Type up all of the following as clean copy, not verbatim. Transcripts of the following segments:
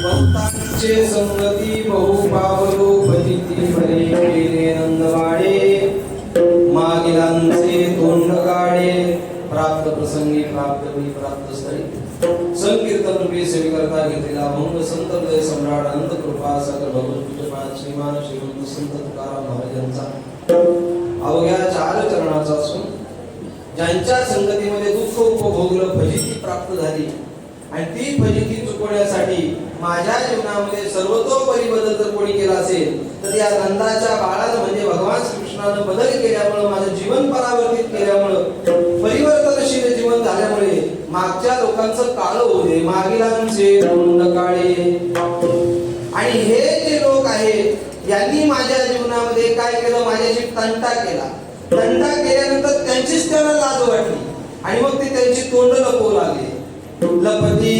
बहुतांचे संगती बहु पावलो भजिती भरे केले नंदवाडे मागिलांचे तोंड काढे प्राप्त प्रसंगी प्राप्त मी प्राप्त स्थळी संकीर्तन रूपी सेविकर्ता घेतलेला अभंग संत हृदय सम्राट अनंत कृपा सागर भगवत पूज्यपाद श्रीमान श्रीमंत संत तुकाराम महाराजांचा अवघ्या 4 चरणाचा असून ज्यांच्या संगतीमध्ये दुःख उपभोगलं फजिती प्राप्त झाली आणि ती फजिती चुकवण्यासाठी माझ्या जीवनामध्ये सर्वतोपरी बदल जर कोणी केला असेल तर या नंदाच्या बाळानं म्हणजे भगवान श्रीकृष्णानं बदल केल्यामुळे माझं जीवन परावर्तित केल्यामुळे परिवर्तनशील जीवन झाल्यामुळे मागच्या लोकांचं काळ होऊ दे मागिलांचे तोंड काळे. आणि हे जे लोक आहेत यांनी माझ्या जीवनामध्ये काय केलं माझ्याशी तंटा केला. तंटा केल्यानंतर त्यांचीच त्यांना लाज वाटली आणि मग ते त्यांची तोंड लपवू लागले. लपती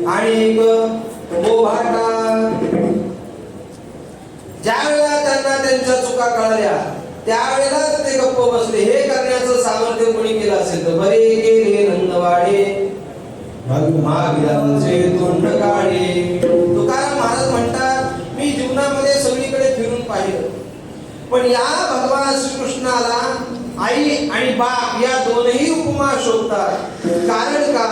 आणि मोभाटा ज्या वेळेला त्यांना त्यांच्या चुका कळल्या त्यावेळेलाच ते गप्प बसले. हे करण्याचं सामर्थ्य कोणी केलं असेल तर बरे गेले नंदवाडे मागिलांचे तोंड काढे. तुकाराम महाराज म्हणतात मी जीवनामध्ये सगळीकडे फिरून पाहिलं पण या भगवान श्रीकृष्णाला आई आणि बाप या दोनही उपमा शोभतात. कारण का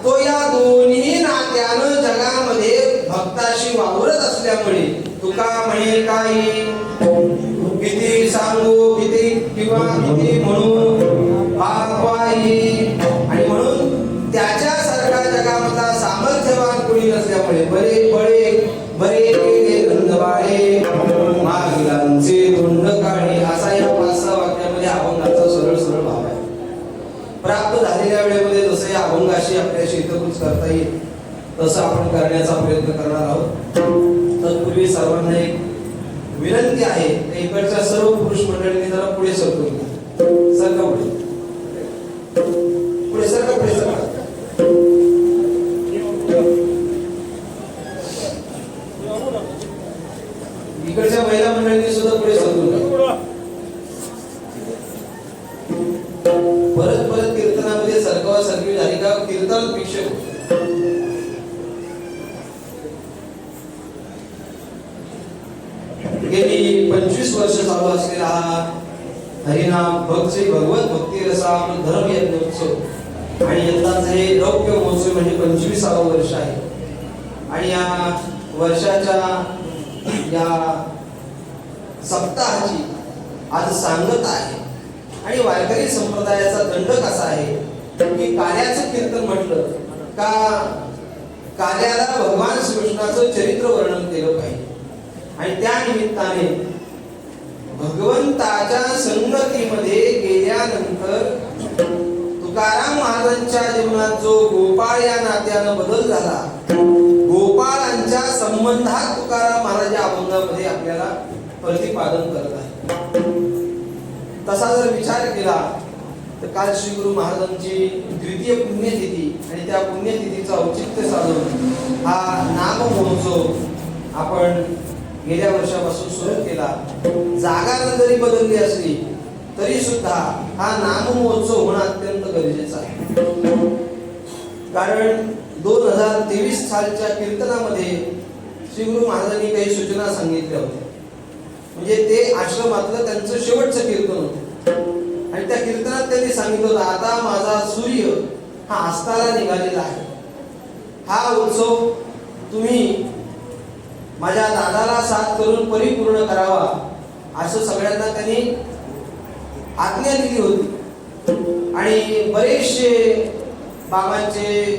तो या दोन्ही नात्यानं जगामध्ये भक्ताशी वावरत असल्यामुळे तुका म्हणे काही किती सांगू किती किंवा किती म्हणू बापाई. आणि म्हणून त्याच्यासारखा जगामधला सामर्थ्यवान कोणी नसल्यामुळे बरे बळे बरे नंदवाळे मागिलांचे तोंड काढे असा या 5-6 वाक्यामध्ये अभंगाचा सरळ सरळ भाव आहे. प्राप्त झालेल्या वेळेमध्ये जसं या अभंगाशी आपल्याशी हितगुज करता येईल तसं आपण करण्याचा प्रयत्न करणार आहोत. तत्पूर्वी सर्वांना एक विनंती आहे इकडच्या सर्व पुरुष मंडळींनी जरा पुढे सरकून घ्या. सरका पुढे पुढे सरका पुढे सरका. इकडच्या महिला मंडळींनी सुद्धा पुढे सरकून घ्या. परत परत कीर्तनामध्ये सरकवा सरकी झाली का कीर्तन भिक्षक. गेली 25 वर्ष चालू असलेला हा हरिनाम भक्ती भगवत भक्ती रसा धर्म यज्ञ उत्सव आणि यंदाचे हे रौप्य महोत्सव म्हणजे 25वे वर्ष आहे. आणि या वर्षाच्या या सप्ताहाची आज सांगत आहे. आणि वारकरी संप्रदायाचा दंडक असा आहे की कार्याचं कीर्तन म्हटलं का कार्याला भगवान श्रीकृष्णाचं चरित्र वर्णन केलं पाहिजे. आणि त्या निमित्ताने भगवंताच्या संगतीमध्ये गेल्यानंतर तुकाराम महाराजांच्या जीवनात जो गोपाळ या नात्यानं बदल झाला गोपाळांच्या संबंधात तुकाराम महाराज या अभंगामध्ये आपल्याला प्रतिपादन करत आहे. तसा जर विचार केला तर काल श्री गुरु महाराजांची द्वितीय पुण्यतिथी आणि त्या पुण्यतिथीचं औचित्य साधून हा नाम महोत्सव आपण गेल्या वर्षापासून सुरू केला. जागा जरी बदलली असली तरी सुद्धा हा नाम महोत्सव होणं अत्यंत गरजेचं आहे. कारण 2023 सालच्या कीर्तनामध्ये श्री गुरु महाराजांनी काही सूचना सांगितल्या होत्या. म्हणजे ते आश्रमातलं त्यांचं शेवटचं कीर्तन होतं आणि त्या कीर्तनात त्यांनी सांगितलं होतं आता माझा सूर्य हा अस्ताला निघालेला आहे. हा उत्सव तुम्ही माझ्या दादाला साथ करून परिपूर्ण करावा असं सगळ्यांना त्यांनी आज्ञा दिली होती. आणि बरेचसे बाबांचे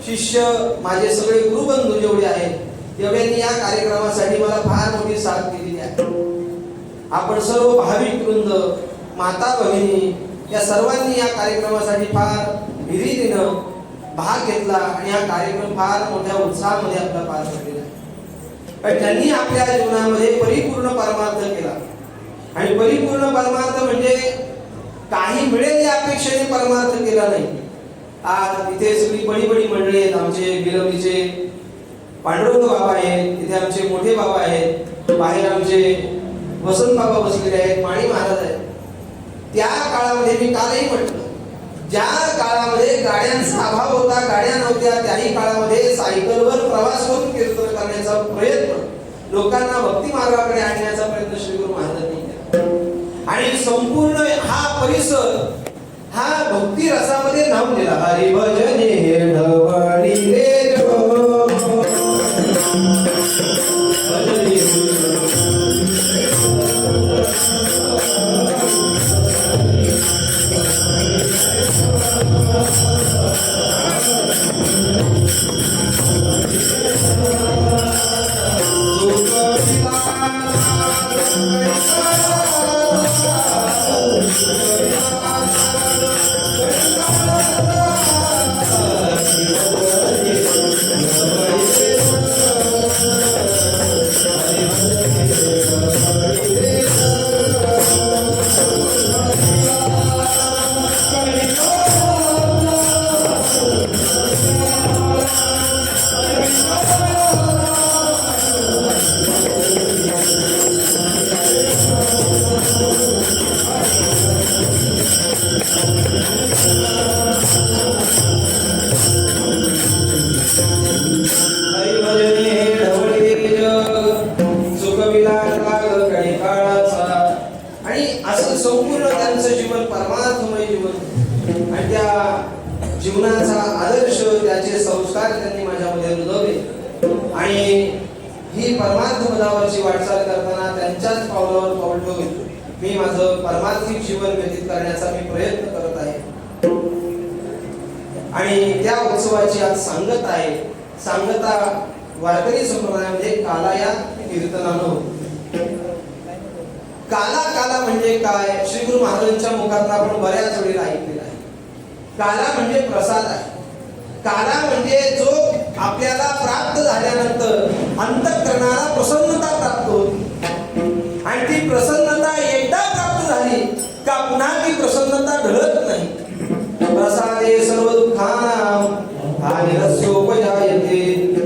शिष्य माझे सगळे गुरुबंधू जेवढे आहेत तेवढ्यांनी या कार्यक्रमासाठी मला फार मोठी साथ दिलेली आहे. आपण सर्व भाविक वृंद माता भगिनी या सर्वांनी या कार्यक्रमासाठी फार हिरीरीनं भाग घेतला आणि हा कार्यक्रम फार मोठ्या उत्साहामध्ये आपला पार पडलेला आहे. त्यांनी आपल्या जीवनामध्ये परिपूर्ण परमार्थ केला. आणि परिपूर्ण परमार्थ म्हणजे काही मिळेल या अपेक्षेने परमार्थ केला नाही. आज इथे सगळी बडी बडी मंडळी आहेत. आमचे गिरवलीचे पांडुरंग बाबा आहेत, इथे आमचे मोठे बाबा आहेत, बाहेर आमचे वसंत बाबा बसलेले आहेत, माळी महाराज आहेत. त्या काळामध्ये मी कालही म्हटलं ज्या काळामध्ये गाड्यांचा अभाव होता, गाड्या नव्हत्या, त्याही काळामध्ये सायकलवर प्रवास करून कीर्तन करण्याचा प्रयत्न, लोकांना भक्ती मार्गाकडे आणण्याचा प्रयत्न श्री गुरु महाराजांनी केला. आणि संपूर्ण हा परिसर हा भक्ती रसामध्ये न्हाऊन गेला. हरी भजने ढवळीले संपूर्ण त्यांचं जीवन परमार्थमय जीवन आणि त्या जीवनाचा आदर्श, त्याचे संस्कार त्यांनी माझ्यामध्ये रुजवले. आणि ही परमार्थ पदावरची वाटचाल करताना त्यांच्याच पावलावर पाऊल ठेवून मी माझं परमार्थिक जीवन व्यतीत करण्याचा मी प्रयत्न करत आहे. आणि त्या उत्सवाची आज सांगता आहे. सांगता वारकरी संप्रदायामध्ये काला या कीर्तनानं होती. काला काला म्हणजे काय? श्री गुरु महाराजांच्या मुखातून आपण बऱ्याच वेळेला ऐकलेला आहे. काला म्हणजे प्रसाद आहे. काला म्हणजे जो आपल्याला प्राप्त झाल्यानंतर अंतःकरणाला प्रसन्नता प्राप्त होती. आणि ती प्रसन्नता एकदा प्राप्त झाली का पुन्हा ती प्रसन्नता ढळत नाही. प्रसादे सर्व दुःखानां हानिरस्योपजायते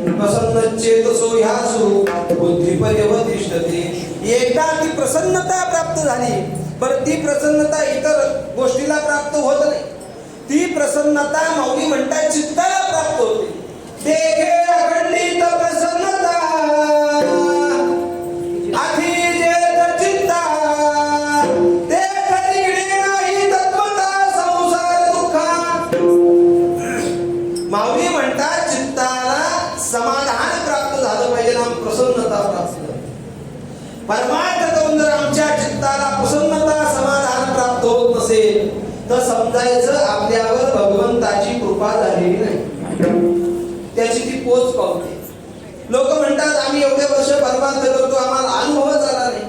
प्रसन्नचेतसो ह्यासु बुद्धिपर्यवतिष्ठते. एकदा ती प्रसन्नता प्राप्त झाली, पण ती प्रसन्नता इतर गोष्टीला प्राप्त होत नाही. ती प्रसन्नता माऊली म्हणतात चित्ताला प्राप्त होते. देखे अखंडित प्रसन्नता आधी जेत चित्ता ते करीणे नाही तत्वता संसार दुःखा. माऊली म्हणतात चित्ताला समाधान प्राप्त झालं पाहिजे ना, प्रसन्नता प्राप्त. परमार्थ करून जर आमच्या चित्ताला प्रसन्नता समाधान प्राप्त होत नसेल तर समजायचं आपल्यावर भगवंताची कृपा झालेली नाही, त्याची ती पोच पावते. लोक म्हणतात आम्ही एवढे वर्ष परमार्थ करतो, आम्हाला अनुभवच आला नाही.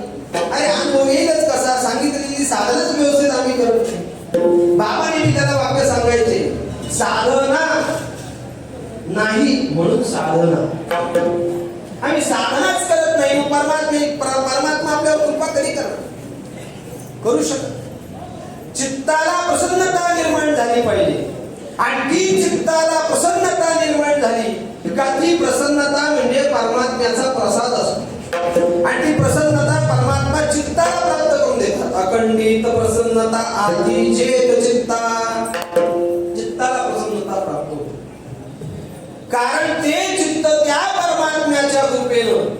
अरे अनुभव येईलच कसा? सांगितलेली साधनच व्यवस्थित आम्ही करत नाही. बाबांनी मी त्याला वाक्य सांगायचे, साधना नाही म्हणून साधना. आम्ही साधनाच करत नाही, परमात्मा आपल्यावर कृपा कधी करणार? करू शकत. चित्ताला प्रसन्नता निर्माण झाली पाहिजे. आणि ती चित्ताला प्रसन्नता निर्माण झाली का ती प्रसन्नता म्हणजे परमात्म्याचा प्रसाद असतो. आणि ती प्रसन्नता परमात्मा चित्ताला प्राप्त करून देतात. अखंडित प्रसन्नता आधी चेत चित्ता, चित्ताला प्रसन्नता प्राप्त होते. कारण ते चित्त त्या परमात्म्याच्या कृपेनं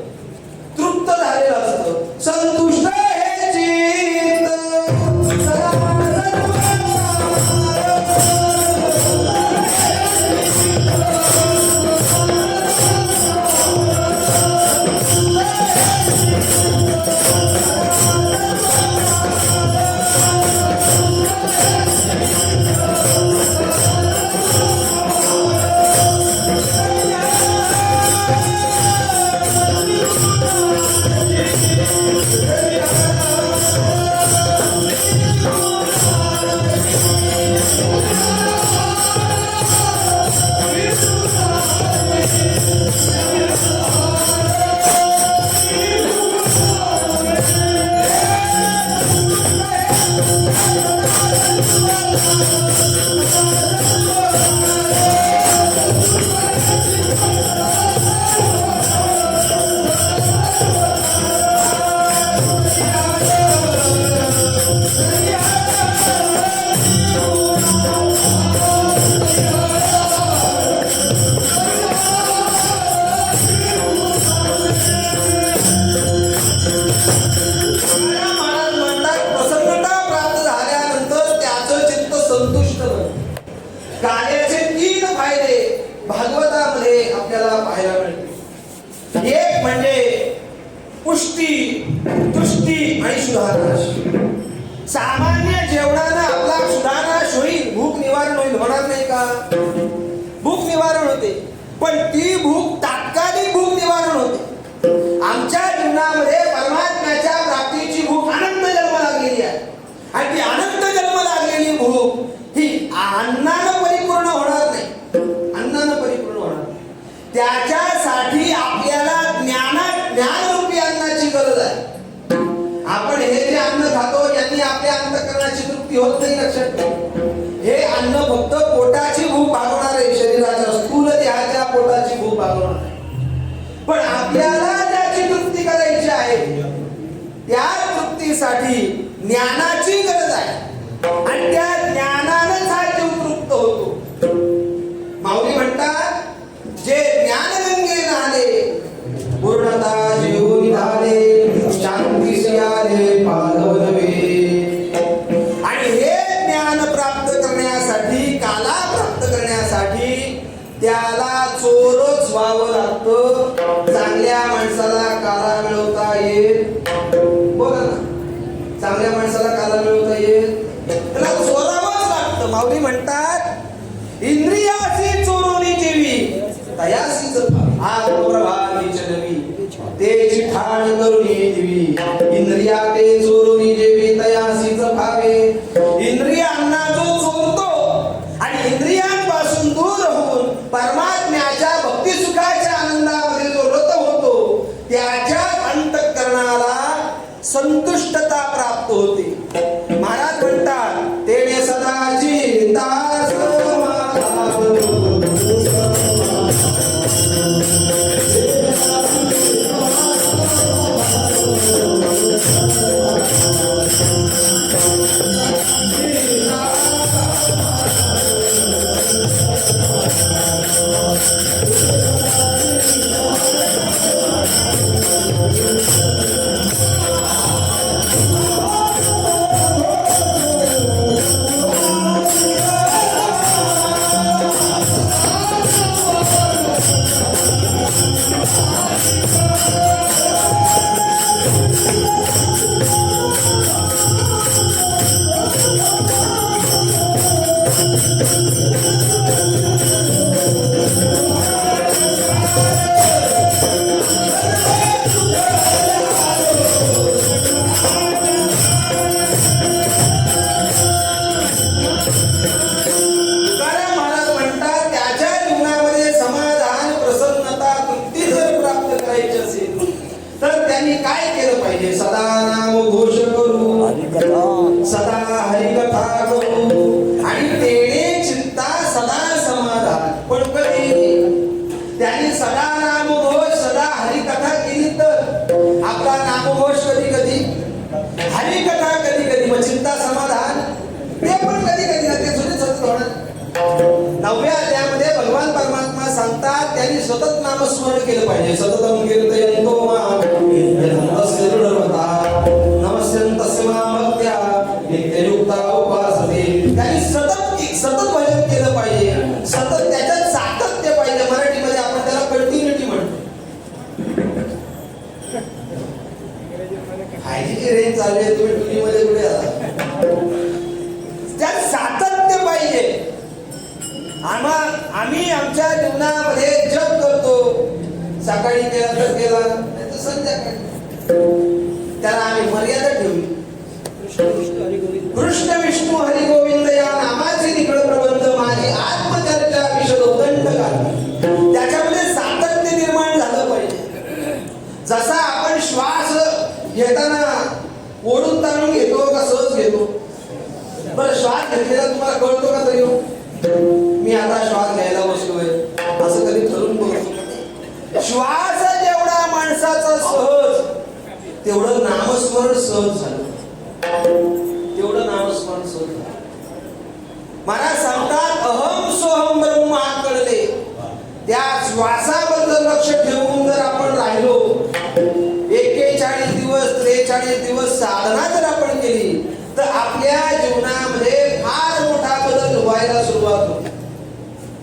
तृप्त झालेलं असतं. संतुष्ट हे चित्त गाण्याचे 3 फायदे भागवतामध्ये आपल्याला पाहायला मिळते. एक म्हणजे पुष्टी, तुष्टी आणि सुधारणाश. सामान्य जेवणानं आपला सुधारणाश होईल, भूक निवारण होईल, होणार नाही का? भूक निवारण होते, पण ती भूक तात्कालिक भूक निवारण होते. आमच्या जीवनामध्ये परमात्म्याच्या प्राप्तीची भूक अनंत जन्म लागलेली आहे आणि ती अनंत जन्म लागलेली भूक ही अन्नानं परिपूर्ण होणार नाही, अन्नानं परिपूर्ण होणार नाही. त्याच्यासाठी आपल्याला ज्ञानरूपी अन्नाची गरज आहे. आपण हे जे अन्न खातो यांनी आपल्या अंतःकरणाची तृप्ती होत नाही, लक्षात ठेवा. हे अन्न फक्त पोटाची भूक भागवणार आहे, शरीराच्या स्थूल देहाच्या पोटाची भूक भागवणार आहे. पण आपल्याला ज्याची तृप्ती करायची आहे त्या तृप्तीसाठी ज्ञानाची गरज आहे आणि त्या ज्ञानानंच हा जीव तृप्त होतो. माऊली म्हणतात, जे ज्ञानगंगे नाले पूर्णता जीव निघाले, शांती आले पालव नव्हे. आणि हे ज्ञान प्राप्त करण्यासाठी, काला प्राप्त करण्यासाठी त्याला चोरच व्हावं लागतं. चांगल्या माणसाला काला मिळवता येईल, बोला ना, चांगल्या माणसाला काला मिळवता येईल, त्याला चोरावंच लागतं. माऊली म्हणतात, इंद्रियासी चोरोनी जेवी तयासीच आत्मप्रभावी चलवी, तेची ठाण करुणी दिवी. इंद्रिया ते चोरोनी जेवी तयासीच भावे. इंद्रियांना जो चोरतो आणि इंद्रियांपासून दूर होऊन परमात्म्याच्या भक्ती सुखाच्या आनंदामध्ये जो रत होतो त्याच्या अंतःकरणाला संतुष्टता प्राप्त होते. महाराज म्हणतात, तेने सदाची दास सतत नामस्मरण केलं पाहिजे. सततम कीर्तयन्तो मां तस्य दृढव्रता नमस्यन्तस्य मां भक्त्या नित्ययुक्ता उपासते. त्यांनी सतत भजन केलं पाहिजे, सतत त्याच्यात सातत्य पाहिजे. मराठीमध्ये आपण त्याला कंटिन्युटी म्हणतो. हायजीची रेंज चालू आहे, तुम्ही टीव्हीमध्ये कुठे आहात? त्यात सातत्य पाहिजे. आम्ही आमच्या जीवनामध्ये जप करतो, सकाळी केला तर केला, नाही तर संध्याकाळी. त्याला आम्ही मर्यादा ठेवली. कृष्ण विष्णू हरी गोविंद या नामाचे निकळ प्रबंध माझी आत्मचर्चा विशद उदंड घालली. त्याच्यामध्ये सातत्य निर्माण झालं पाहिजे. जसा आपण श्वास घेताना ओढून ताणून घेतो का सहज घेतो? बरं, श्वास घेतलेला तुम्हाला कळतो का तरी? मी आता श्वास घ्यायला बसलोय असं कधी ठरवून बघतो? श्वास जेवढा माणसाचा सहज, तेवढं नामस्मरण सहज झालं, तेवढं नामस्मरण सहज झालं. मला सांगतात, अहम सोहम ब्रह्म कळले. त्या श्वासाबद्दल लक्ष ठेवून जर आपण राहिलो, 41 दिवस 43 दिवस साधना जर आपण केली, तर आपल्या जीवनामध्ये फार मोठा बदल व्हायला सुरुवात होते.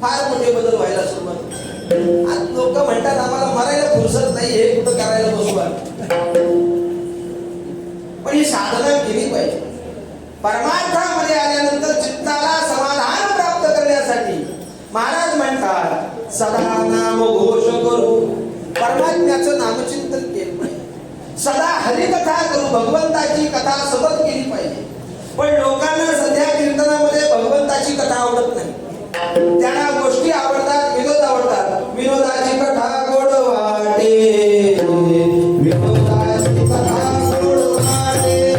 फार मोठे बदल व्हायला सुरुवात होते. आज लोक म्हणतात आम्हाला मरायला फुरसत नाही, हे कुठं करायला बसवा. पण ही साधना केली पाहिजे. परमार्थामध्ये आल्यानंतर चित्ताला समाधान प्राप्त करण्यासाठी महाराज म्हणतात सदा नाम घोष करू, परमात्म्याचं नामचिंतन केलं पाहिजे. सदा हरिकथा करू, भगवंताची कथा सतत केली पाहिजे. पण लोकांना सध्या कीर्तनामध्ये भगवंताची कथा आवडत नाही. त्यांना गोष्टी आवडतात, विनोद आवडतात. विनोदाची कथा गोड वाटे, विनोदाची कथा गोड वाटे.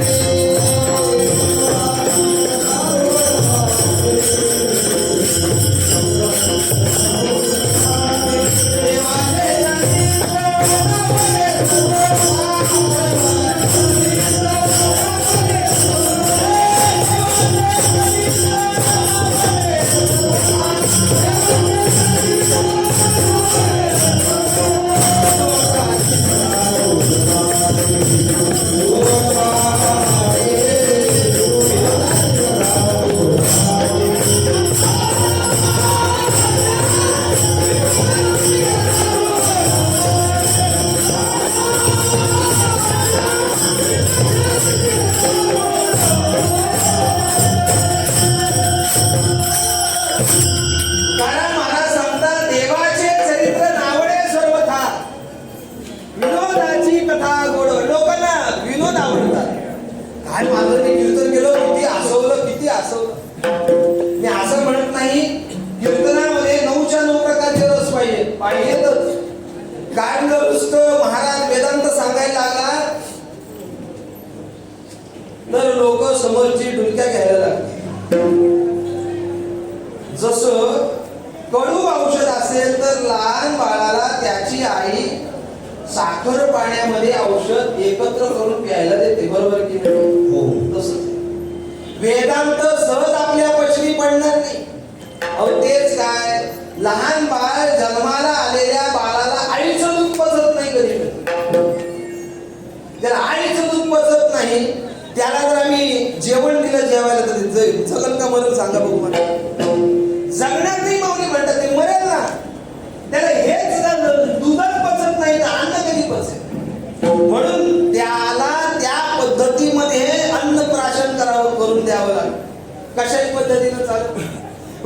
मी असं म्हणत नाही कीर्तनामध्ये 9च्या 9 प्रकारचे रस पाहिजेतच. कारण नुसतं महाराज वेदांत सांगायला लागला तर लोक समोरची डुलक्या घ्यायला लागते. जसं कडू औषध असेल तर लहान बाळाला त्याची आई साखर पाण्यामध्ये औषध एकत्र करून प्यायला देते, बरोबर की नाही? हो. तसंच वेदांत सहज आपल्या पचनी पडणार नाही. अहो तेच काय, लहान बाळ जन्माला आलेल्या बाळाला आईचं दूध पचत नाही कधी. त्याला आईचं दूध पचत नाही, त्याला जर आम्ही जेवण दिलं जेवायला तर जगल का मरण सांगा बघू. मला जगणार नाही माऊली म्हणतात, ते मरेल ना. त्याला हेच दूधच पचत नाही तर अन्न कधी पचेल. म्हणून त्याला त्या पद्धतीमध्ये अन्न प्राशन करून द्यावं लागेल. कशाही पद्धतीनं चालू.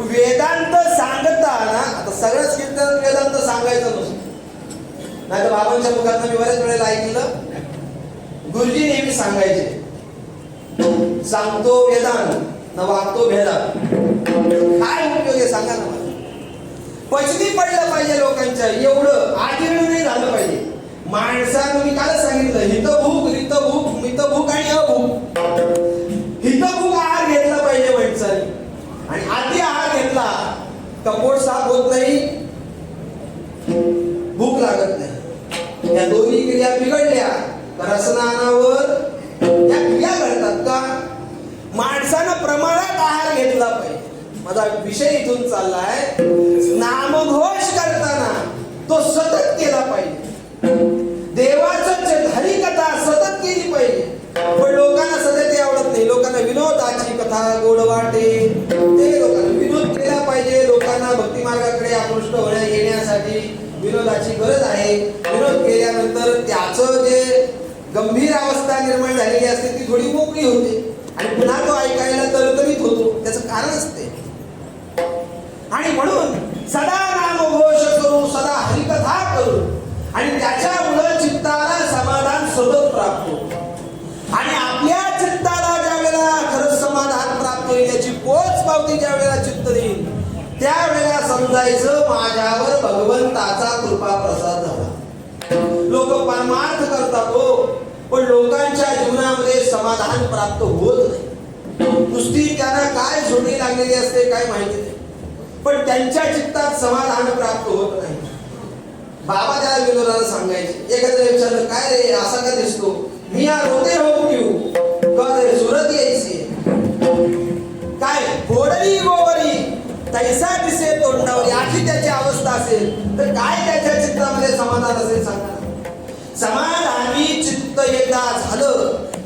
वेदांत सांगताना आता सगळ्याच कीर्तन वेदांत सांगायचं नसतं. नाही तर बाबांच्या मुखात मी बऱ्याच वेळेला ऐकलं, गुरुजी नेहमी सांगायचे सांगतो वेदांत न वागतो भेदांत. काय उपयोग आहे सांगा ना मला. पचनी पडलं पाहिजे लोकांच्या, एवढं आजीर्ण नाही झालं पाहिजे. माणसानं मी काल सांगितलं हितभूक रितभूक मितभूक आणि अभूक. हितभूक आहार घेतला पाहिजे माणसाने, आणि अति आहार घेतला कपोट साफ होत नाही, भूक लागत नाही. या दोन्ही क्रिया बिघडल्या रसनानावर या क्रिया घडतात का. माणसानं प्रमाणात आहार घेतला पाहिजे. माझा विषय इथून चाललाय, नामघोष करताना तो सतत केला पाहिजे. देवाचं हरिकथा सतत केली पाहिजे. पण लोकांना सध्या ते आवडत नाही. लोकांना विनोदाची कथा गोड वाटे, ते लोकांना विनोद केला पाहिजे. लोकांना भक्ती मार्गाकडे आकृष्ट येण्यासाठी विनोदाची गरज आहे. विनोद केल्यानंतर त्याचं जे गंभीर अवस्था निर्माण झालेली असते ती थोडी मोकळी होते, आणि पुन्हा तो ऐकायला तरतरीत होतो. त्याचं कारण असते. आणि म्हणून सदा नामघोष करू, सदा हरिकथा करू, आणि त्याच्यामुळे चित्ताला समाधान सतत प्राप्त होतं. आणि आपल्या चित्ताला ज्या वेळेला खरंच समाधान प्राप्त होईल, याची पोच पावती ज्या वेळेला चित्त देईल, त्यावेळेला समजायचं माझ्यावर भगवंताचा कृपा प्रसाद झाला. लोक परमार्थ करतात हो, पण लोकांच्या जीवनामध्ये समाधान प्राप्त होत नाही. नुसती त्यांना काय झोडी लागलेली असते काय माहिती नाही, पण त्यांच्या चित्तात समाधान प्राप्त होत नाही. बाबा त्याला विनोदाला सांगायचे. एखाद्या विचारलं काय रे असा का दिसतो, मी या रोते हो पिऊ कधे सुरत यायची काय फोडली गोवरी तैसा दिसे तोंडावरी, अशी त्याची अवस्था असेल तर काय त्याच्या चित्तामध्ये समाधान असेल सांगा. समाधानी चित्त एकदा झालं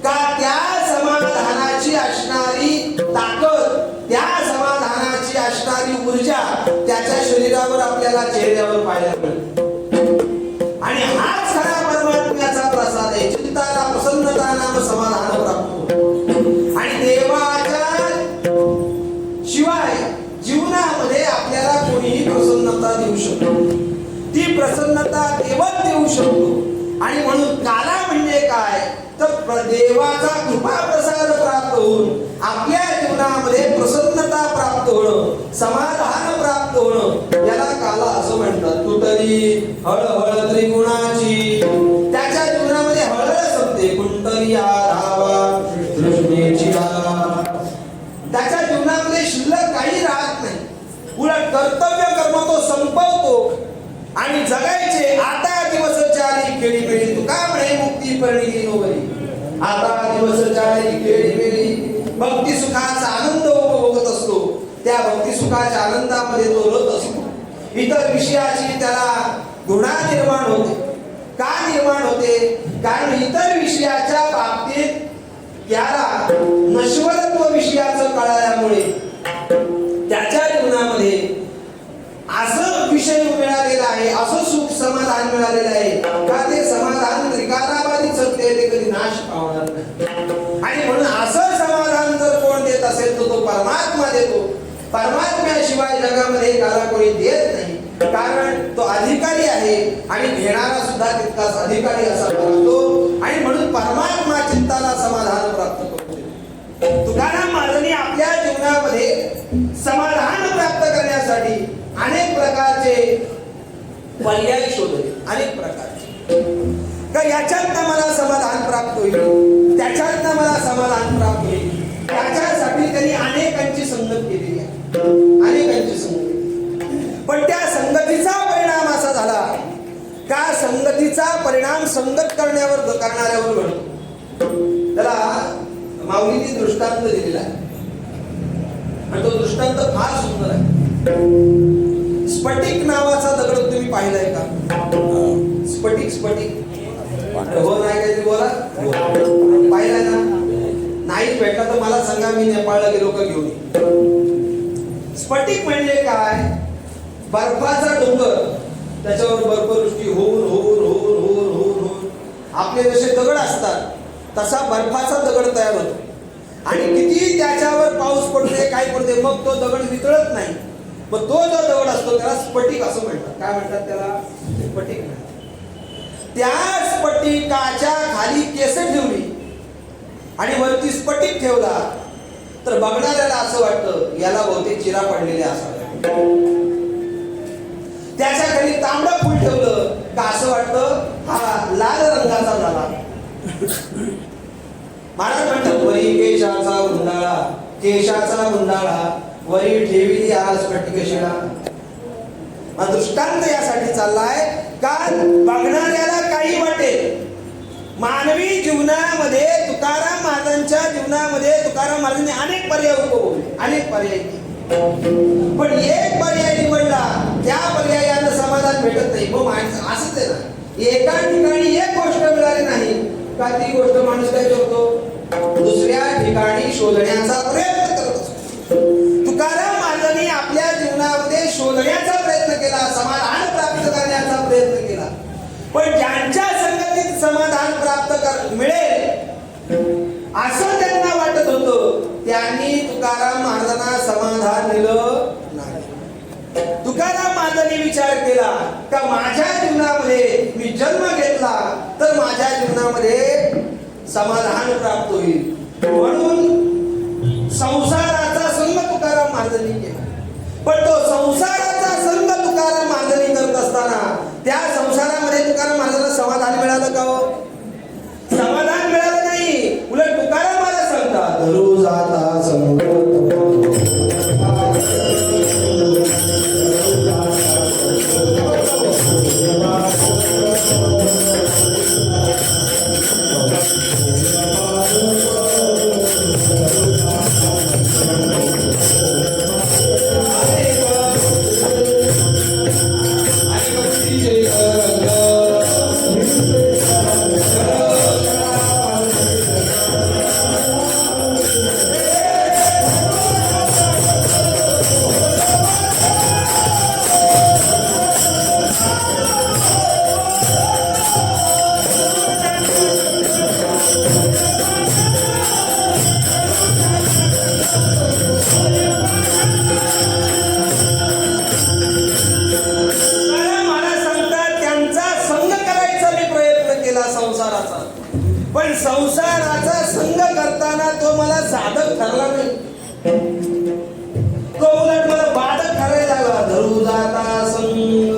का त्या समाधानाची असणारी ताकद, त्या समाधानाची असणारी ऊर्जा त्याच्या शरीरावर आपल्याला चेहऱ्यावर पाहायला मिळतो. आणि हाच खरा परमात्म्याचा प्रसाद आहे. चित्ताला प्रसन्नता नाम समाधान प्राप्त होतं. आणि देवाच्या शिवाय जीवनामध्ये आपल्याला कोणीही प्रसन्नता देऊ शकतो. ती प्रसन्नता देवच देऊ शकतो. आणि म्हणून काला म्हणजे काय तर देवाचा कृपा प्रसाद प्राप्त होऊन आपल्या जीवनामध्ये प्रसन्नता प्राप्त होणं, समाधान प्राप्त होणं, याला काला असं म्हणतात. तुटली हळहळ त्रिगुणाची, त्याच्या जीवनामध्ये हळहळ संपते. कुंटली आरावा तृष्णेची आला, त्याच्या जीवनामध्ये शिल्लक काही राहत नाही. उलट कर्तव्य कर्म तो संपवतो आणि जगायचे आता दिवस चाली खेळी बेळी. तुका म्हणे मुक्ती परिणी नोवरी, आता दिवस चाली खेळी बेळी. भक्ती सुखाचा आनंद उपभोगत असतो. त्या भक्ती सुखाच्या आनंदामध्ये तो रत असतो. इतर विषयाची त्याला घृणा निर्माण होते. का निर्माण होते? कारण इतर विषयाच्या बाबतीत त्याला नश्वरत्व विषयाचं कळाल्यामुळे त्याच्या जीवनामध्ये असं विषय मिळालेला आहे, असं सुख समाधान मिळालेलं आहे का ते समाधान त्रिकालाबाधित सत्य आहे, ते कधी नाश पावणार नाही. आणि म्हणून असं समाधान जर कोण देत असेल तर तो परमात्मा देतो. परमात्म्याशिवाय जगामध्ये काला कोणी देत नाही. कारण तो अधिकारी आहे आणि घेणारा सुद्धा तितकाच अधिकारी असा असतो. आणि म्हणून परमात्मा चित्ताला समाधान प्राप्त करतो. तुकाराम महाराजांनी आपल्या जीवनामध्ये समाधान प्राप्त करण्यासाठी अनेक प्रकारचे पर्याय शोधले. अनेक प्रकारचे का याच्यातनं मला समाधान प्राप्त होईल, त्याच्यातनं मला समाधान प्राप्त होईल, त्याच्यासाठी त्यांनी अनेकांची संगत केलेली आहे. अनेकांची संगत. पण त्या संगतीचा परिणाम असा झाला का संगतीचा परिणाम संगत करणाऱ्यावर घडतो. त्याला माऊलींनी दृष्टांत दिलेला आहे आणि तो दृष्टांत फार सुंदर आहे. स्फटिक नावाचा दगड तुम्ही पाहिलाय का? स्फटिक स्फटिक हो नाही काहीतरी बोला. पाहिलाय ना? नाही भेटला तर मला सांगा, मी नेपाळला गेलो का घेऊन. स्फटिक म्हणजे काय? बर्फाचा डोंगर, त्याच्यावर बर्फवृष्टी होऊन होऊन होऊन होऊन होऊन होऊन आपले जसे दगड असतात तसा बर्फाचा दगड तयार होतो. आणि किती त्याच्यावर पाऊस पडते काय पडते मग तो दगड वितळत नाही. मग तो जो दगड असतो त्याला स्फटिक असं म्हणतात. काय म्हणतात त्याला? स्फटिक म्हणतात. त्या स्फटिकाच्या खाली केस ठेवली आणि वरती स्फटिक ठेवला तर बघणाऱ्याला असं वाटतं याला बहुतेक चिरा पडलेले असावे. त्याच्या खाली तांबडं फुल ठेवलं का असं वाटतं हा लाल रंगाचा झाला. महाराज म्हणतात वरी केशाचा गुंडाळा, केशाचा गुंडाळा वरी ठेविली आज स्फटिकशिळा. दृष्टांत यासाठी चाललाय का बघणाऱ्याला काही वाटेल. मानवी जीवनामध्ये तुकाराम महाराजांच्या जीवनामध्ये तुकाराम महाराजांनी अनेक पर्याय उपभोगले, अनेक पर्याय. पण एक पर्याय निवडला, त्या पर्यायानं समाधान भेटत नाही. मग माणसं असंच आहे ना, एका ठिकाणी एक गोष्ट मिळाली नाही का ती गोष्ट माणूस काय करतो दुसऱ्या ठिकाणी शोधण्याचा प्रयत्न करत असतो. तुकाराम महाराजांनी आपल्या जीवनामध्ये शोधण्याचा प्रयत्न केला, समाधान प्राप्त करण्याचा प्रयत्न केला. पण ज्यांच्या संगतीत समाधान प्राप्त मिळेल असं त्यांना वाटत होतं त्यांनी तुकाराम महाराजांना समाधान दिलं नाही. तुकाराम महाराजांनी विचार केला का माझ्या जीवनामध्ये मी जन्म घेतला तर माझ्या जीवनामध्ये समाधान प्राप्त होईल. म्हणून संसाराचा संग तुकाराम महाराजांनी केला. पण तो संसाराचा संग तुकाराम महाराजांनी करत असताना त्या संसारामध्ये तुकाराम महाराजांना समाधान मिळालं का हो? समाधान मिळालं नाही. उलट तुकाराम महाराज सांगतात धरू जाता संग हळू जाता संग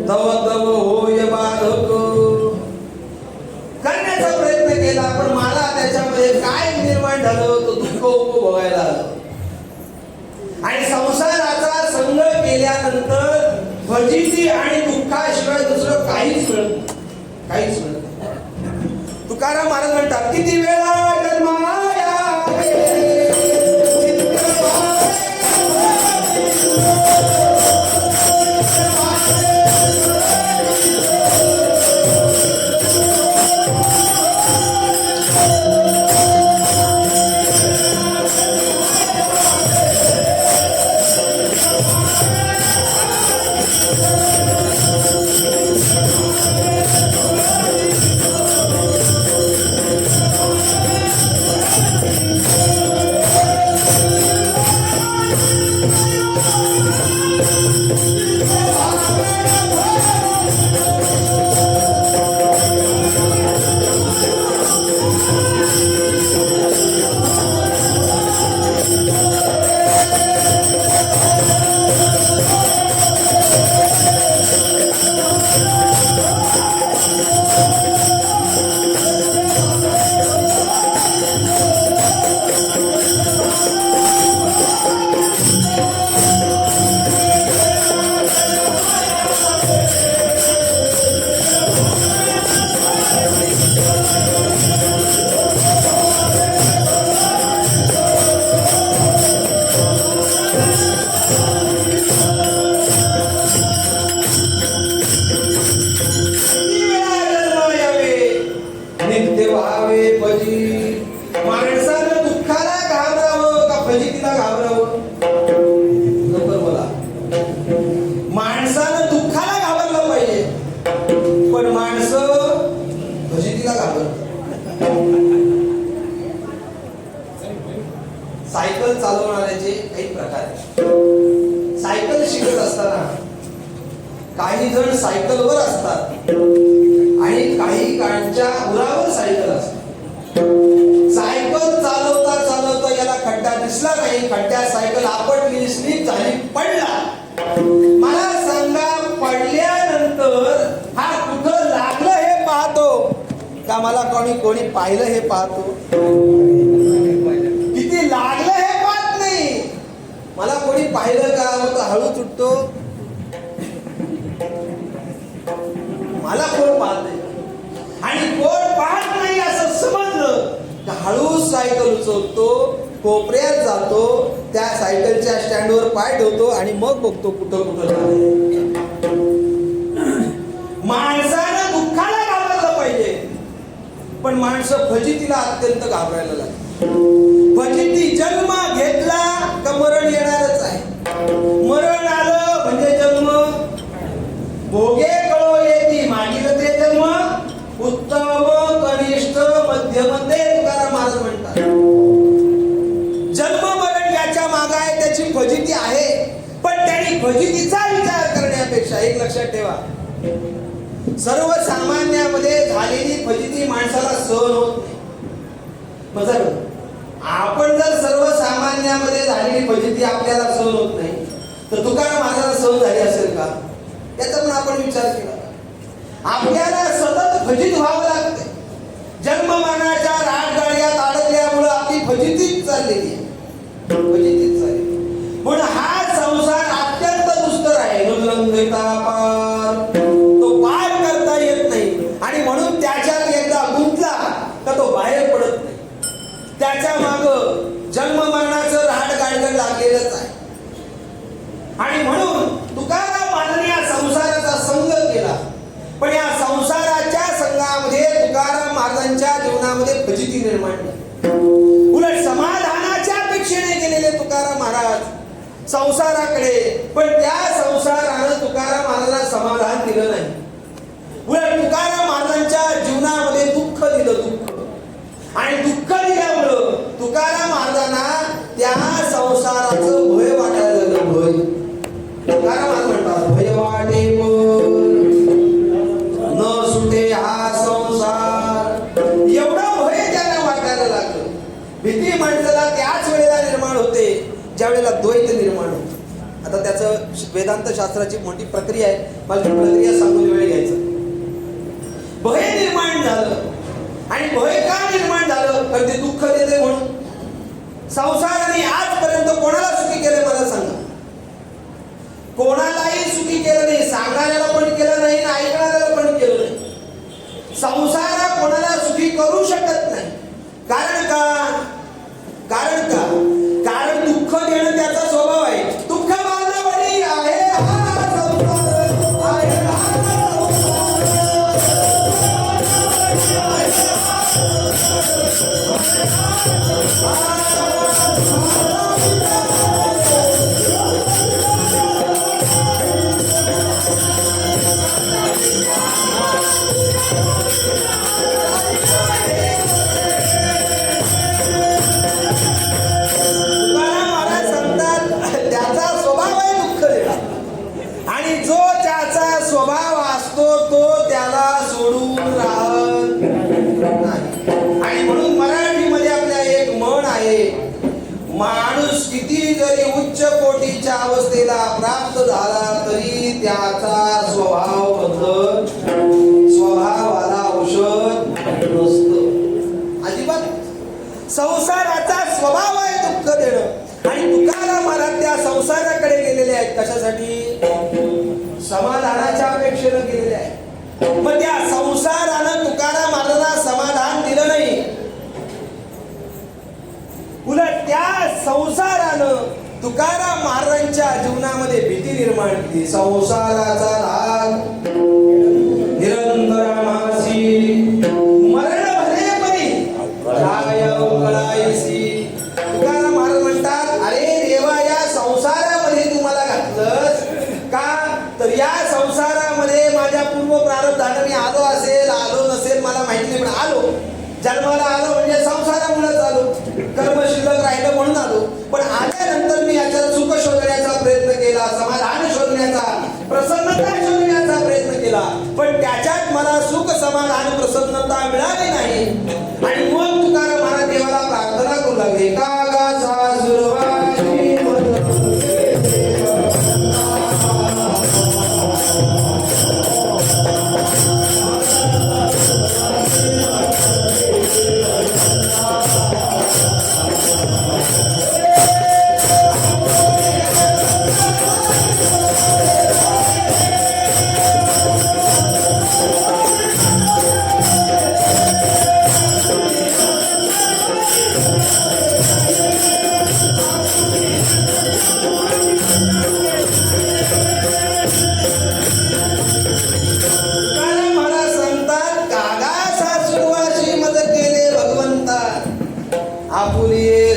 तव तव होय बाधक. करण्याचा प्रयत्न केला पण मला त्याच्यामध्ये काय निर्माण झालं तो दुःख उपभोगायला आलं. आणि संसाराचा संग केल्यानंतर फजिती आणि दुःखाशिवाय दुसरं काहीच मिळत नाही, काहीच मिळत नाही. तुकाराम महाराज म्हणतात किती वेळा जन्माया माणसानं दुःखाला घाबरावं का फजितीला घाबरावं? लवकर बोला. माणसानं दुःखाला घाबरलं पाहिजे पण माणसं फजितीला घाबरतात. सायकल चालवणाऱ्याचे काही प्रकार आहेत. सायकल शिकत असताना काही जण सायकलवर असतात आणि काही काळच्या उरावर सायकल असतात. सायकल चालवता चालवता याला खड्डा दिसला नाही, खड्ड्यात सायकल आपटली, स्लिप झाली, पडला. मला सांगा पडल्यानंतर हा कुठं लागलं हे पाहतो का मला कोणी पाहिलं हे पाहतो? किती लागलं हे पाहत नाही. मला कोणी पाहिलं का मग हळू तुटतो. मला कोण पाहत नाही आणि कोण पाहत नाही असं समजलं तर हळूच सायकल उचलतो, कोपऱ्यात जातो, त्या सायकलच्या स्टँडवर पाय ठेवतो आणि मग बघतो कुठं कुठं झालंय. माणसानं दुःखाला घाबरलं पाहिजे पण माणसं फजितीला अत्यंत घाबरायला लागली. फजिती जन्म घेतला का मरण येणारच आहे. मरण आलं म्हणजे जन्म. भोगे कळो येती मागील ते जन्म. उत्तम कनिष्ठ मध्यम ते तुकाराम महाराज म्हणतात. जन्म मरण याच्या मागे आहे त्याची फजिती आहे पण त्यांनी फजितीचा विचार करण्यापेक्षा एक लक्षात ठेवा सर्वसामान्यामध्ये झालेली फजिती माणसाला सहन होत नाही. मग आपण जर सर्वसामान्यामध्ये झालेली फजिती आपल्याला सहन होत नाही तर तुकाराम महाराजांना सहन झाली असेल का याचा पण आपण विचार केला. आपल्याला सतत फजित व्हावं लागते. जन्ममानाच्या राजगाड्यात अडकल्यामुळे आपली फजितीच चाललेली आहे, फजितीच चालली. पण हा संसार अत्यंत दुस्तर आहे. तो पार करता येत नाही आणि म्हणून त्याच्यात एकदा गुंतला तर तो बाहेर पडत नाही. त्याच्या माग जन्म मरणाचं राहडगाडगड लागलेलंच आहे. आणि म्हणून तुकाराम महाराजांनी या संसाराचा संग केला पण या संसाराच्या संघामध्ये तुकाराम महाराजांच्या जीवनामध्ये फजिती निर्माण झाली. उलट समाधानाच्या अपेक्षेने गेलेले तुकाराम महाराज संसाराकडे पण त्या संसारानं तुकाराम महाराजांना समाधान दिलं नाही. उलट तुकाराम महाराजांच्या जीवनामध्ये दुःख दिलं, दुःख. आणि दुःख दिल्यामुळं तुकाराम महाराजांना त्या संसाराचं भय वाटायला लागलं. भय. तुकाराम महाराज म्हणतात भय वाटे न सुटे हा संसार. एवढं भय त्यांना वाटायला लागलं. भीती माणसाला त्याच वेळेला निर्माण होते ज्या वेळेला द्वैत निर्माण होते. आता आता त्याचं वेदांत शास्त्राची मोठी प्रक्रिया आहे, मला ती प्रक्रिया सांगून वेळ घ्यायचं. भय निर्माण झालं, आणि भय का निर्माण झालं? तर ते दुःख देते म्हणून. संसाराने आजपर्यंत कोणाला सुखी केलं मला सांगा? कोणालाही सुखी केलं नाही, सांगणाऱ्याला पण केलं नाही, ऐकणाऱ्याला पण केलं नाही. संसार हा कोणाला सुखी करू शकत नाही. कारण का? कारण दुःख देणं त्याचा स्वभाव आहे. दुःख बांधणारी आहे हा संसार, आहे स्वभाव असतो तो त्याला सोडून राहत नाही. आणि म्हणून मराठीमध्ये आपल्या एक म्हण आहे, माणूस किती जरी उच्च कोटीच्या अवस्थेला प्राप्त झाला तरी त्याचा स्वभाव बदलत, स्वभावाला औषध नसतं अजिबात. संसाराचा स्वभाव आहे दुःख देणं, आणि तुकाराम महाराज त्या संसाराकडे गेलेले आहेत. कशासाठी? समाधानाच्या अपेक्षेनं गेलेले आहे. मग त्या संसारानं तुकाराम महाराजांना समाधान दिलं नाही, उलट त्या संसारानं तुकाराम महाराजांच्या जीवनामध्ये भीती निर्माण केली. संसाराचा राग निरंतरामासी मरण भले परी राय कळायसी. तुकाराम महाराज म्हणतात, अरे देवा, या संसारामध्ये तुम्हाला घातलंस का? तर या संसारामध्ये माझ्या पूर्व प्रारब्धाने मी आलो असेल, आलो नसेल मला माहिती नाही, पण आलो. जन्माला आलो म्हणजे संसारामुळेच आलो, कर्म शिल्लक राहिलं म्हणून आलो. पण आल्यानंतर मी याच्यात सुख शोधण्याचा प्रयत्न केला, समाधान शोधण्याचा, प्रसन्नता शोधण्याचा प्रयत्न केला, पण त्याच्यात मला सुख, समाधान, प्रसन्नता मिळाली नाही. आणि मग तुकाराम महाराज देवाला प्रार्थना करू लागले, कागाचा सुरवाची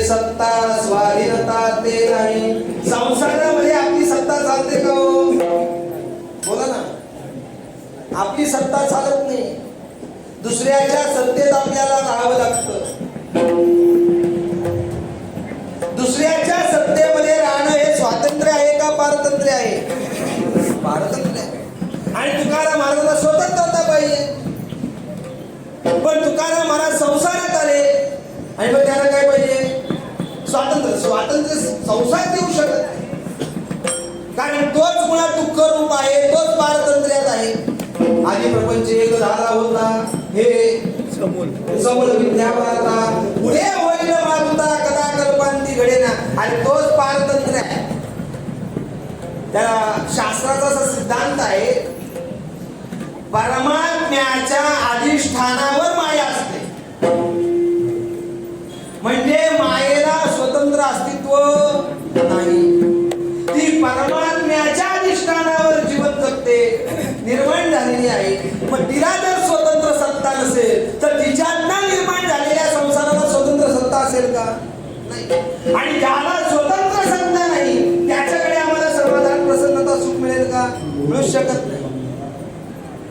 सत्ता स्वाधीनता ते नाही. संसारामध्ये आपली सत्ता चालते का हो? बोला ना. आपली सत्ता चालत नाही, दुसऱ्याच्या सत्तेत आपल्याला राहावं लागतं. दुसऱ्याच्या सत्तेमध्ये राहणं हे स्वातंत्र्य आहे का पारतंत्र्य आहे? पारतंत्र्य आहे. आणि तुकाराम महाराजांना स्वतंत्रता पाहिजे, पण तुकाराम महाराज संसारात आले आणि मग त्याला काय पाहिजे? स्वातंत्र्य. स्वातंत्र्य संसार देऊ शकत नाही, कारण तोच मुळात दुःख रूप आहे, तोच पारतंत्र्यात आहे. आधी प्रपंच एक झाला होता, हे समूल विद्या वार्ता, पुढे होईल मागुता कदा कल्पांती घडेना, आणि तोच पारतंत्र्य आहे. त्याला शास्त्राचा असा सिद्धांत आहे, परमात्म्याच्या अधिष्ठानावर माया असते, म्हणजे मायेला स्वतंत्र अस्तित्व नाही. ती परमात्म्याच्या अधिष्ठानावर जीवन जगते, निर्माण झालेली आहे. मग तिला जर स्वतंत्र सत्ता नसेल तर तिच्यातनं निर्माण झालेल्या संसाराला स्वतंत्र सत्ता असेल का? नाही. आणि ज्याला स्वतंत्र सत्ता नाही त्याच्याकडे आम्हाला समाधान, प्रसन्नता, सुख मिळेल का? मिळू शकत नाही.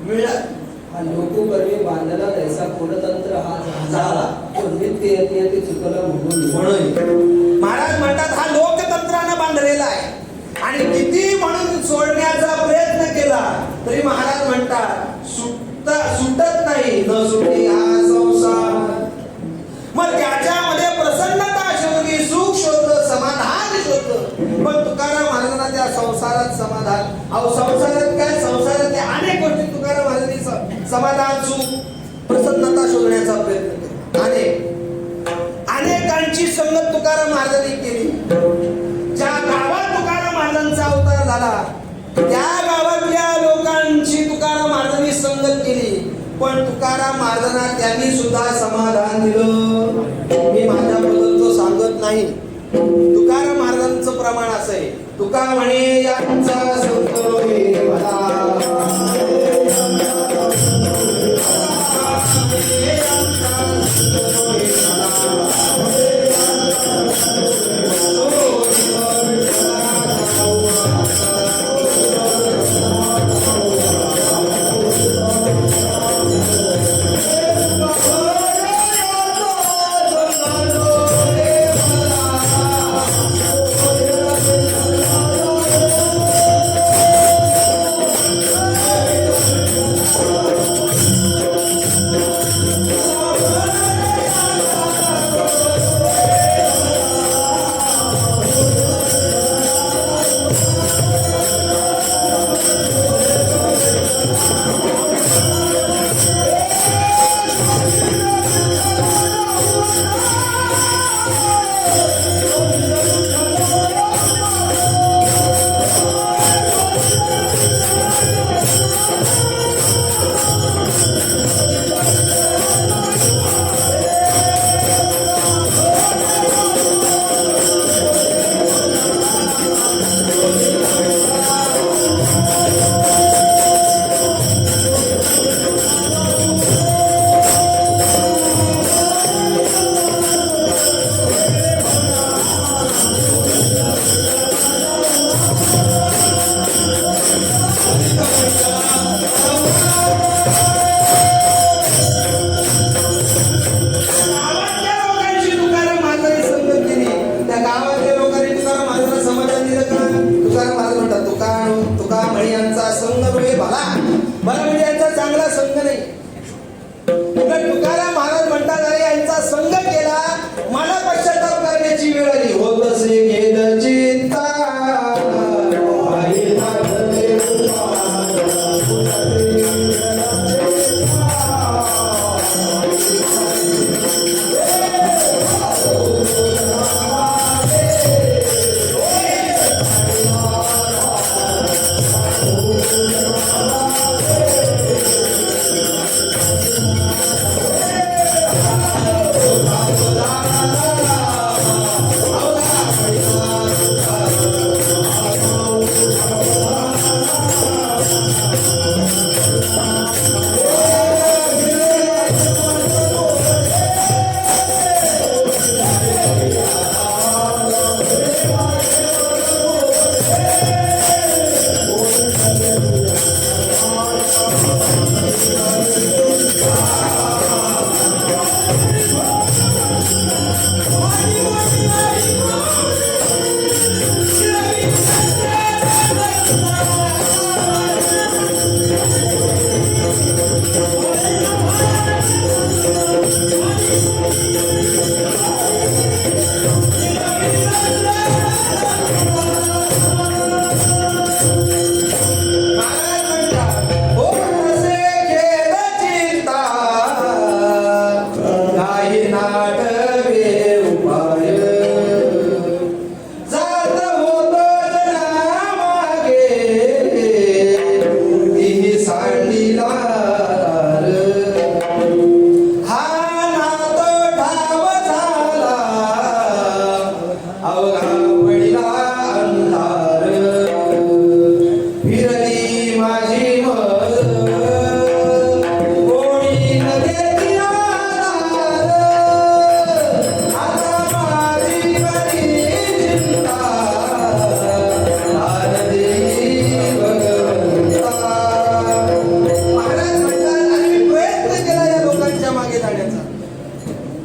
मिळत लोककर्मी बांधला तैसा कुलतंत्र हा झाला, नित्य येते ते चुकला म्हणून. महाराज म्हणतात हा लोकतंत्रानं बांधलेला आहे, आणि किती म्हणून सोडण्याचा प्रयत्न केला तरी महाराज म्हणतात सुटत नाही, न सुटे हा संसार. मग त्याच्यामध्ये प्रसन्नता शोधली, सुख शोधलं, समाधान शोधलं, पण तुकाराम महाराजांना त्या समाधान. अहो संसारात काय, संसारातल्या अनेक गोष्टी तुकाराम महाराजांनी समाधान, सुख, प्रसन्नता शोधण्याचा प्रयत्न केला. अनेकांची संगत तुकाराम महाराजांनी केली. ज्या गावात तुकाराम महाराजांचा अवतार झाला त्या गावातल्या लोकांची तुकाराम महाराजांनी संगत केली. पण तुकाराम महाराजांना त्यांनी सुद्धा समाधान दिलं. मी माझ्याबद्दलचं सांगत नाही. तुकाराम महाराजांचं प्रमाण असं आहे, तुका म्हणे यांचा संत होय मला. तुकाराम महाराज म्हणतात, अरे यांचा संग केला, मला पश्चाताप करण्याची वेळ आली. होत असे खेद चित्ता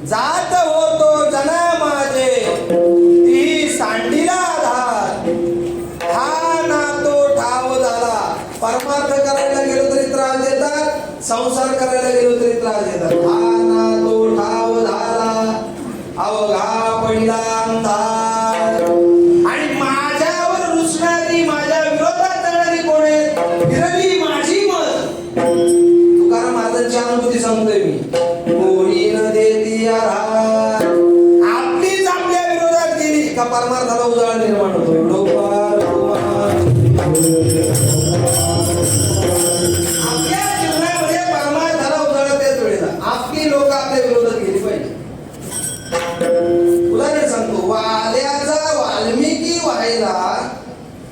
जात होतो जना माझे ती सांडीला आधार, हा ना तो ठाव झाला. परमार्थ करायला गेलो तरी त्रास देतात, संसार करायला गेलो तरी त्रास देतात. हा ना तो ठाव झाला, अवघा पडला अंधार. आणि माझ्यावर रुसणारी, माझ्या विरोधात आपल्या जीवनामध्ये परमार्थाला उजळत त्याच वेळेला आपली लोक आपल्या विरोधात गेली पाहिजे. उदाहरण सांगतो, वाल्याचा वाल्मिकी व्हायला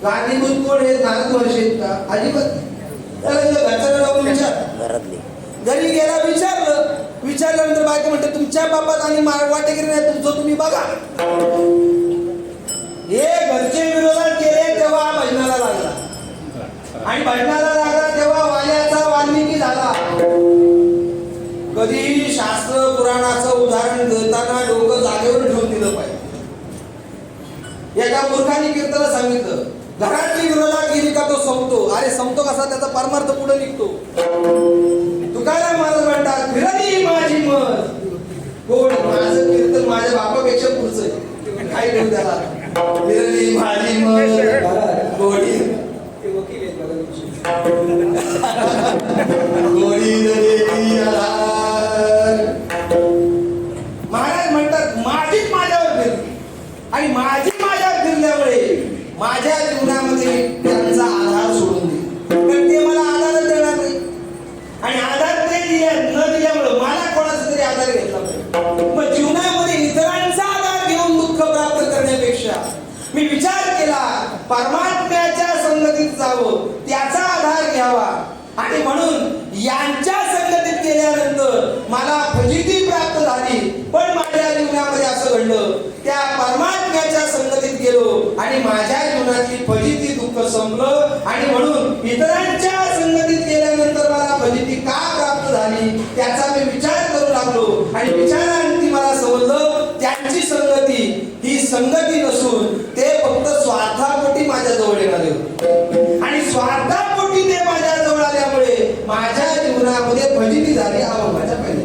कारणीभूत कोण हे नारद महर्षी आहेत का? अजिबात नाही. त्याला घरच्याला जाऊन विचार, घरी गेला विचारल्यानंतर बायको म्हणते तुमच्या बापात आणि वाटेगिरी नाही, तुमचं तुम्ही बघा. हे घरचे विरोधात केले तेव्हा भजनाला लागला, आणि भजनाला लागला तेव्हा वाल्याचा वाल्मिकी झाला. कधी शास्त्र पुराणाचं उदाहरण देताना डोकं जागेवर ठेवून दिलं पाहिजे. एका मूर्खाने कीर्तन सांगितलं, घराची विरोधात गेली का तो संपतो. अरे संपतो कसा? त्याचा परमार्थ पुढे निघतो. तुकाराम महाराज म्हणतात, फिरली माझी मत. कोण? माझं कीर्तन माझ्या बापापेक्षा पुढचं आहे. काय करू त्याला? फिरली माझी मत गोडी ते वकील आहेत बघा तुमचे. गोडी रे आधार. महाराज म्हणतात माझीच माझ्यावर फिरली, आणि माझी माझ्यावर फिरल्यामुळे माझ्या जीवनामध्ये त्यांचा आधार सोडून दिला. कारण ते मला आधारच देणार नाही, आणि आधार ते न दिल्यामुळे मला कोणाचा तरी आधार घेतला पाहिजे. मग जीवनामध्ये इतरांचा आधार घेऊन दुःख प्राप्त करण्यापेक्षा मी विचार केला परमात्म्याच्या संगतीत जावं, त्याचा आधार घ्यावा, आणि म्हणून यांच्या संगतीत गेल्यानंतर मला फजिती प्राप्त झाली. पण माझ्या जीवनामध्ये असं घडलं, त्या परमात्म्याच्या संगतीत गेलो आणि माझ्या जीवनातली फजिती दुःख संपलं. आणि म्हणून इतरांच्या संगतीत गेल्यानंतर मला फजिती का प्राप्त झाली त्याचा मी विचार करू लागलो, आणि विचारांती मला समजलं त्यांची संगती ही संगती नसून ते फक्त स्वार्थापोटी माझ्या जवळ येणारे होते, आणि स्वार्थापोटी ते माझ्या जवळ आल्यामुळे माझ्या जीवनामध्ये फजिती झाली. अवघाच्या पाहिजे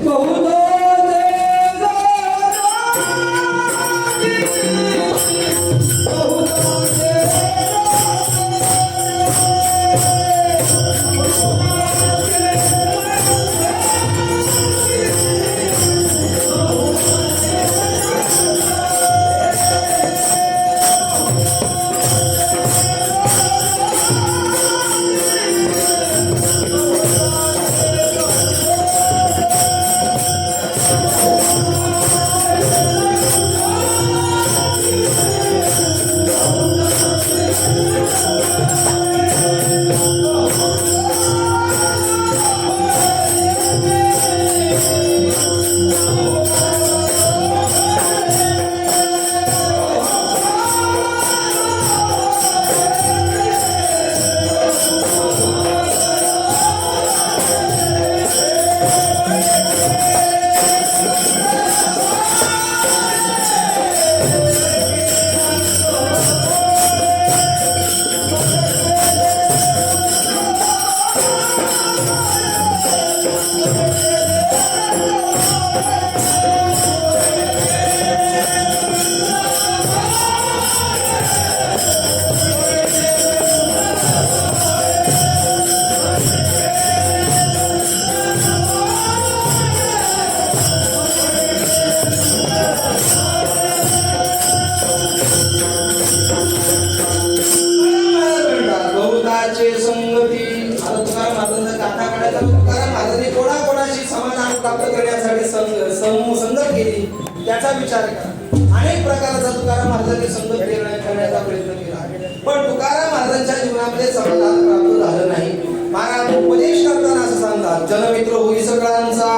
संगत केली त्याचा विचार करा. अनेक प्रकारचा तुकाराम महाराजांनी संगत करण्याचा प्रयत्न केला, पण तुकाराम महाराजांच्या जीवनामध्ये समाधान प्राप्त झालं नाही. महाराज उपदेश करताना असं सांगतात, जनमित्र होई सगळ्यांचा,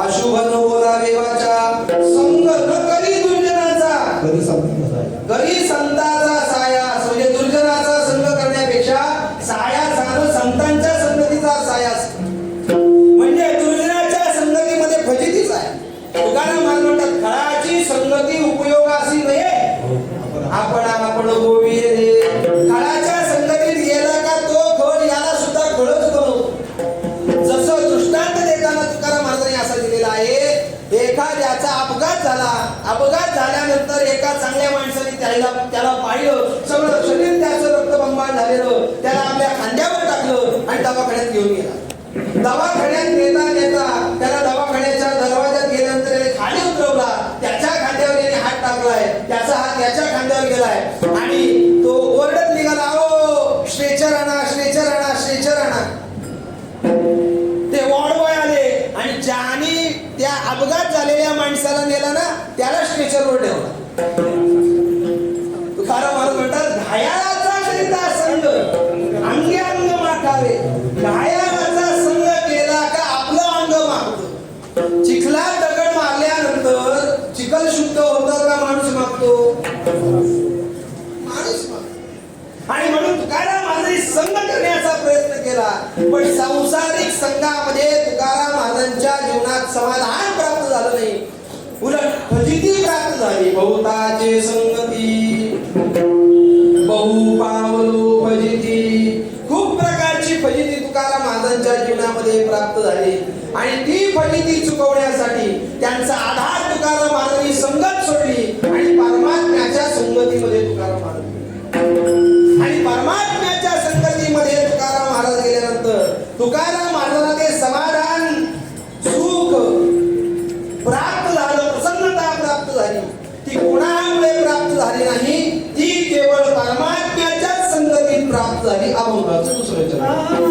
अशुभ न बोला देवाचा, संग न करी दुर्जनाचा, करी संताचा साया. म्हणजे दुर्जनाचा संग करण्यापेक्षा साया झालं संतांच्या संगतीचा साया. म्हणजे दुर्जनाच्या संगतीमध्ये फजितीच आहे. तुकाराम महाराज म्हणतात, खळाची संगती उपयोगासी नये, आपण गोवी रे. खळाच्या संगतीत गेला का तो खळ याला सुद्धा खळच बनवतो. जसं दृष्टांत देताना तुकाराम महाराजांनी असं दिलेला आहे, एखाद्याचा अपघात झाला, अपघात झाल्यानंतर एका चांगल्या माणसाने त्याला पाहिलं, सगळं शरीर त्याचं रक्तबंबाळ झालेलं, त्याला आपल्या खांद्यावर टाकलं आणि दवाखान्यात घेऊन गेला. दवाखान्यात नेता त्याला दवाखान्याच्या दरवाज्यात गेल्यानंतर त्याने खाली उतरवला, त्याच्या खांद्यावर याने हात टाकलाय, त्याचा हात त्याच्या खांद्यावर गेलाय आणि तो ओरडत निघाला, ओ स्ट्रेचर आणा, स्ट्रेचर पण सांसारिक संघामध्ये तुकाराम महाराजांच्या जीवनात समाधान प्राप्त झालं नाही, उलट फजिती प्राप्त झाली. बहुताचे संगती बहु पावलो फजिती, खूप प्रकारची फजिती तुकाराम महाराजांच्या जीवनामध्ये प्राप्त झाली. आणि ती फजिती चुकवण्यासाठी त्यांचा आधार तुकाराम महाराजांनी संगत सोडली आणि परमात्म्याच्या संगतीमध्ये तुकाराम महाराज, आणि परमात्म्याच्या संगतीमध्ये तुकाराम महाराज गेल्यानंतर तुकाराम महाराजांना ते समाधान सुख प्राप्त झालं, प्रसन्नता प्राप्त झाली. ती कोणामुळे प्राप्त झाली नाही, ती केवळ परमात्म्याच्या संगतीत प्राप्त झाली. अभंगाचं दुसरं चरण.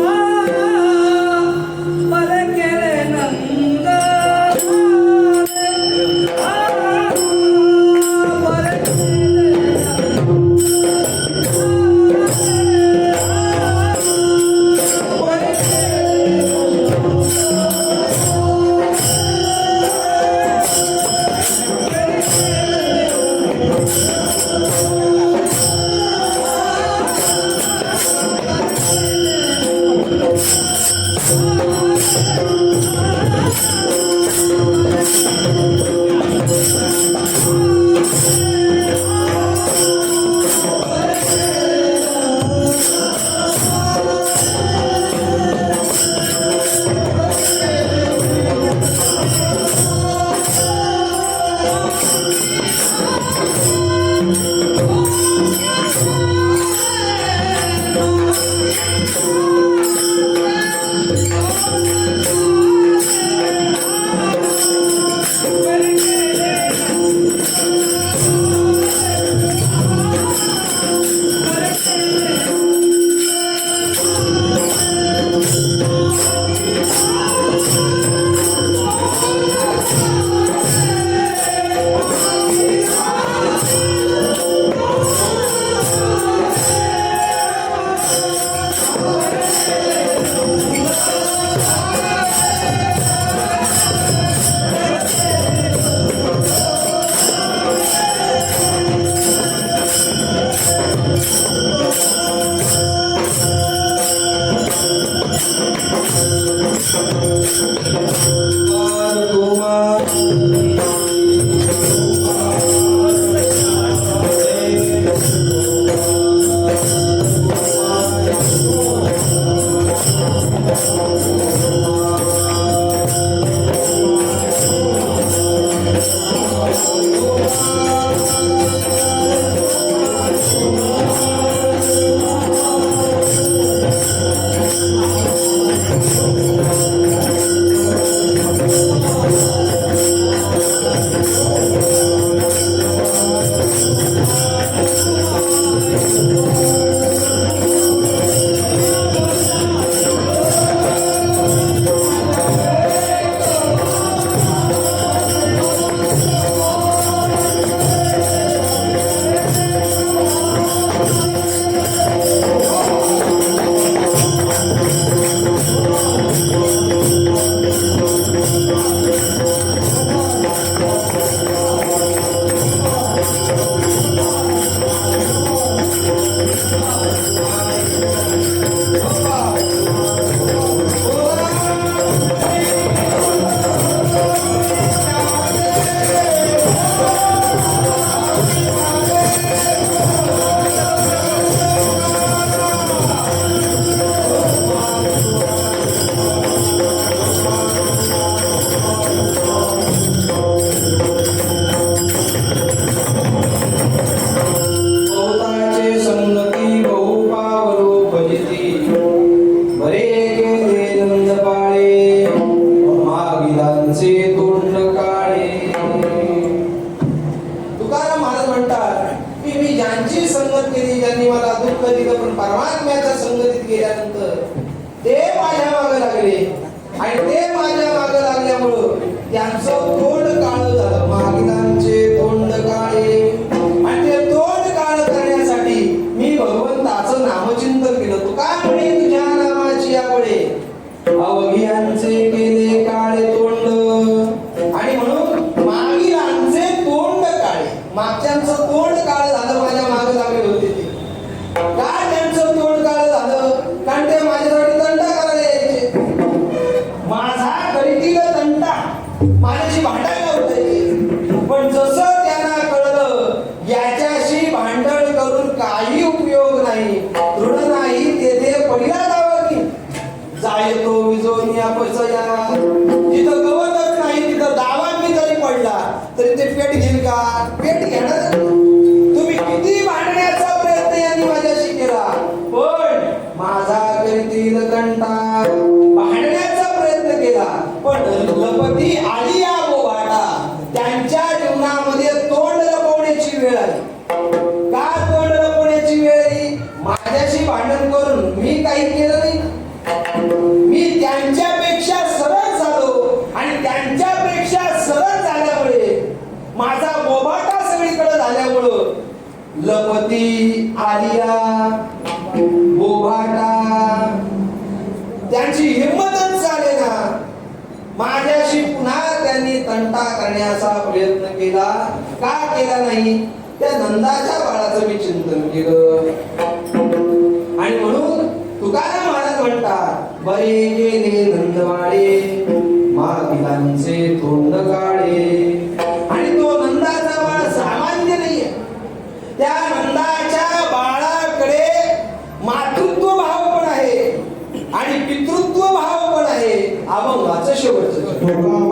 परमात्म्याच्या संगतीत गेल्यानंतर ते माझ्या मागे लागले आणि ते माझ्या मागे लागल्यामुळं त्यांचं तोंड काळं झालं. मागिलांचे तोंड काळे आणि ते तोंड काळं करण्यासाठी मी भगवंताचं नामचिंतन केलं. तू काय म्हणे तुझ्या नामाची आवडे अवघियांचे केले काळे तोंड आणि म्हणून मागिलांचे तोंड काळे, मागच्यांचं तोंड काळं झालं, माझ्या मागे लागले होते ते. काय त्यांचं तोंड काळं झालं? कारण ते माझ्यासाठी तंटा करायला येतो विजोनी अपसया. जिथं गवतच नाही तिथं दावांनी जरी पडला तरी ते पेट घेईल का? पेट घेणार. तुम्ही किती भांडण्याचा प्रयत्न यांनी माझ्याशी केला पण माझा करीतील कंटा. भांडण्याचा प्रयत्न केला पण लपती आली या बोभाटा. त्यांच्या जीवनामध्ये तोंड लपवण्याची वेळ आली. का तोंड लपवण्याची वेळ आली? माझ्याशी भांडण करून मी काही केलं नाही. मी त्यांच्यापेक्षा सरळ झालो आणि त्यांच्यापेक्षा सरळ झाल्यामुळे माझा बोभाटा सगळीकडे झाल्यामुळं लपती आलिया बोभाटा त्यांची हिंमतच चालेना. माझ्याशी पुन्हा त्यांनी तंटा करण्याचा प्रयत्न केला. का केला नाही? त्या नंदाच्या बाळाचं मी चिंतन केलं. आणि म्हणून तुकाराम महाराज म्हणतात बरे गेले नंदवाडे मागिलांचे तोंड काळे. आणि तो नंदाचा बाळ सामान्य नाहीये. त्या नंदाच्या बाळाकडे मातृत्व भाव पण आहे आणि पितृत्व भाव पण आहे. अभंगाचं शेवटचं